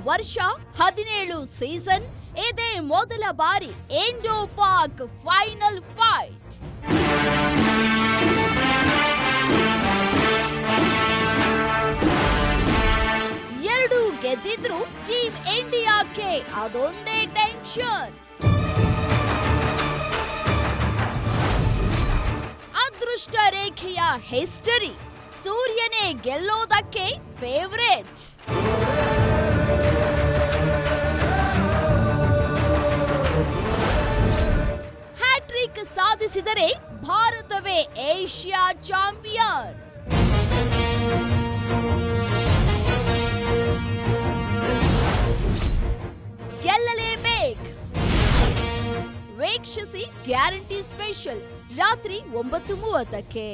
ವರ್ಷ 17 ಸೀಸನ್, ಇದೇ ಮೊದಲ ಬಾರಿ ಇಂಡೋ-ಪಾಕ್ ಫೈನಲ್ ಫೈಟ್. ಎರಡು ಗೆದ್ದಿದ್ರು ಟೀಮ್ ಇಂಡಿಯಾಕ್ಕೆ ಅದೊಂದೇ ಟೆನ್ಷನ್. ಅದೃಷ್ಟ ರೇಖೆಯ ಹಿಸ್ಟರಿ, ಸೂರ್ಯನೇ ಗೆಲ್ಲೋದಕ್ಕೆ ಫೇವರೇಟ್. ಹ್ಯಾಟ್ರಿಕ್ ಸಾಧಿಸಿದರೆ ಭಾರತವೇ ಏಷ್ಯಾ ಚಾಂಪಿಯನ್. ಗೆಲ್ಲಲೇಬೇಕು. ವೀಕ್ಷಿಸಿ ಗ್ಯಾರಂಟಿ ಸ್ಪೆಷಲ್ ರಾತ್ರಿ 9:30ಕ್ಕೆ.